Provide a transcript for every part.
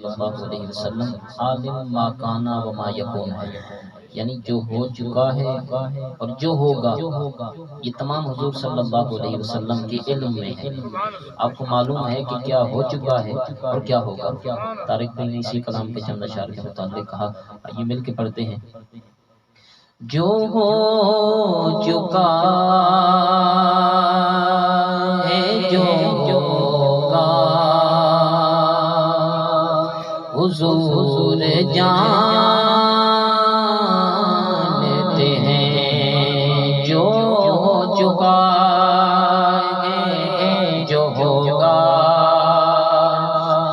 صلی اللہ علیہ وسلم عالم ما کانا و ما یکون ہے، یعنی جو ہو چکا ہے اور جو ہوگا یہ تمام حضور صلی اللہ علیہ وسلم کے علم میں ہے۔ آپ کو معلوم ہے کہ کیا ہو چکا ہے اور کیا ہوگا۔ طارق بھائی نے اسی کلام کے چند اشعار کے متعلق کہا، یہ مل کے پڑھتے ہیں۔ جو ہو چکا ہے جو ہوگا حضور جانتے ہیں، جو ہو چکا ہے جو ہوگا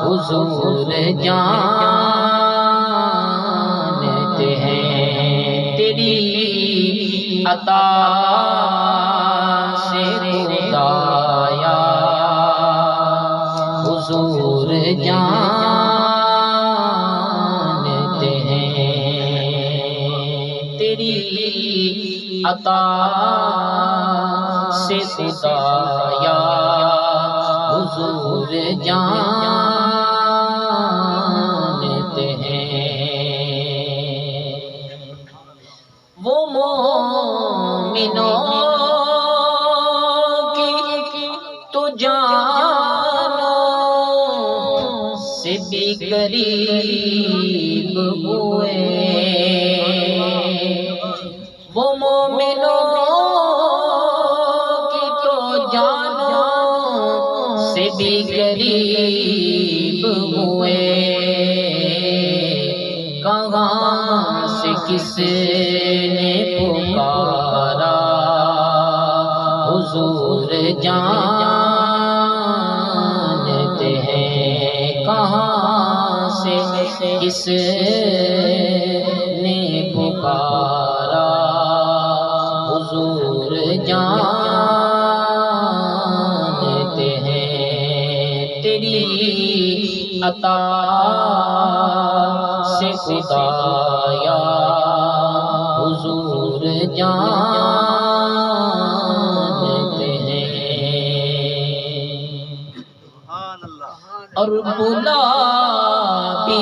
حضور جانتے ہیں۔ تیری عطا سے خدایا حضور جانتے ہیں، تیری عطا سے خدایا حضور جانتے ہیں۔ وہ مومنوں کی تو جانوں سے بھی قریب ہوئے، وہ مومنوں کی تو جانوں سے بھی قریب ہوئے، کہاں سے کس نے پکارا حضور جانتے ہیں، کہاں سے کس نے پکارا حضور جانتے ہیں۔ تیری عطا سے خدایا حضور جانتے ہیں، اور بلا بھی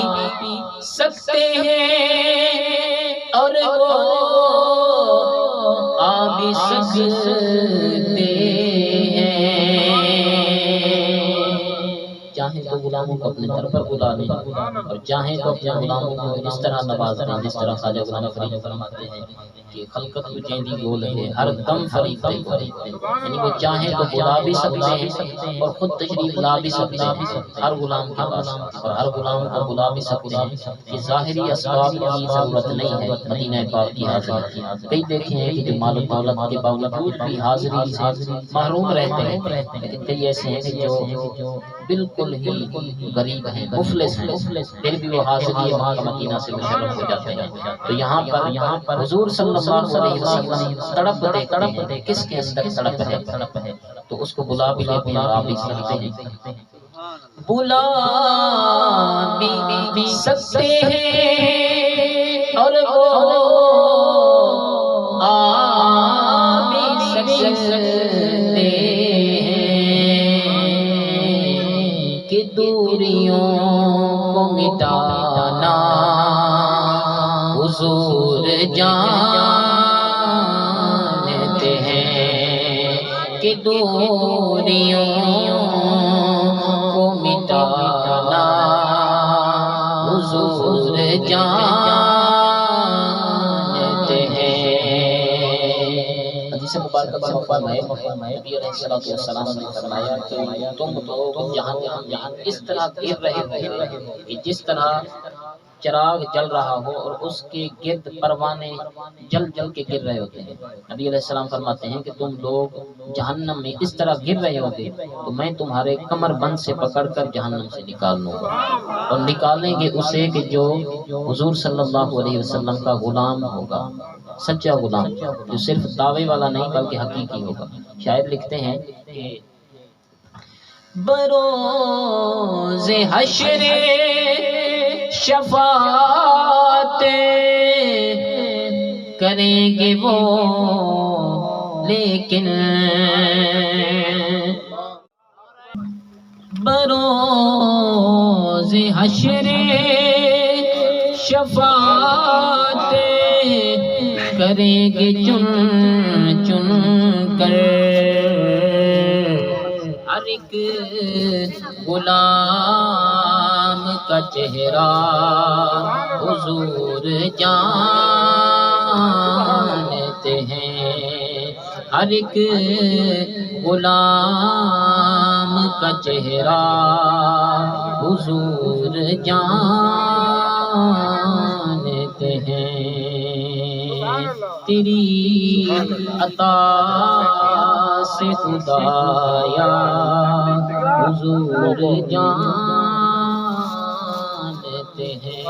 سکتے ہیں اور وہ آ بھی سکتے ہیں، چاہیں تو غلاموں کو اپنے در پر بلا لیں اور چاہیں تو اپنے غلاموں کو اس طرح نواز دیں جس طرح خواجہ غلام فرید فرماتے ہیں کہ خلقت تجھے گول ہے ہر دم فرید ہے، یعنی وہ چاہیں تو بلا بھی سکتے ہیں اور خود تشریف لا بھی سکتے ہیں ہر غلام کے پاس، اور ہر غلام کو بلا بھی سکتے ہیں کہ ظاہری اسباب کی ضرورت نہیں ہے مدینہ پاک کی حاضری۔ کئی دیکھے ہیں کہ جو مال و دولت کے باوجود بھی حاضری سے محروم رہتے ہیں، لیکن کئی ایسے ہیں کہ جو بالکل ہی غریب ہیں، مفلس ہیں، پھر بھی وہ حاضری مکہ مدینہ سے مشرف ہو جاتے ہیں۔ تو یہاں پر حضور صلی اللہ علیہ وسلم تڑپ دیکھتے کس کے اندر تڑپ ہے، تو اس کو بلا بھی لیتے ہیں اور آ بھی سکتے ہیں، بلا بھی سکتے ہیں اور وہ آ بھی سکتے کہ دوریوں کو مٹانا حضور جانتے ہیں، کہ دوریوں کو مٹانا حضور جانتے ہیں۔ حدیث مبارکہ میں فرمایا نبی علیہ السلام نے فرمایا کہ تم لوگ جہاں اس طرح گر رہے ہو کہ جس طرح چراغ جل رہا ہو اور اس کے گرد پروانے جل جل کے گر رہے ہوتے ہیں۔ نبی علیہ السلام فرماتے ہیں کہ تم لوگ جہنم میں اس طرح گر رہے ہوگے تو میں تمہارے کمر بند سے پکڑ کر جہنم سے نکال لوں گا، اور نکالیں گے اسے کہ جو حضور صلی اللہ علیہ وسلم کا غلام ہوگا، سچا غلام جو صرف دعوے والا نہیں بلکہ حقیقی ہوگا۔ شاعر لکھتے ہیں کہ بروز حشر شفاعت کریں گے وہ لیکن بروز حشر شفاعت کریں گے چن چن کر، ہر ایک غلام کا چہرہ حضور جانتے ہیں، ہر ایک غلام کا چہرہ حضور جانتے ہیں۔ تیری عطا سے خدایا حضور جانتے ہیں۔